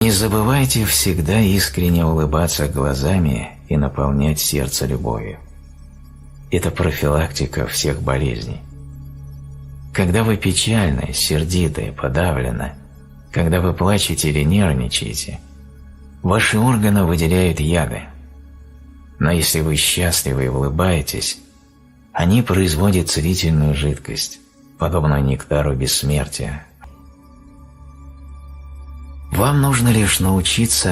Не забывайте всегда искренне улыбаться глазами и наполнять сердце любовью. Это профилактика всех болезней. Когда вы печальны, сердиты, подавлены, когда вы плачете или нервничаете, ваши органы выделяют яды. Но если вы счастливы и улыбаетесь, они производят целительную жидкость, подобную нектару бессмертия. Вам нужно лишь научиться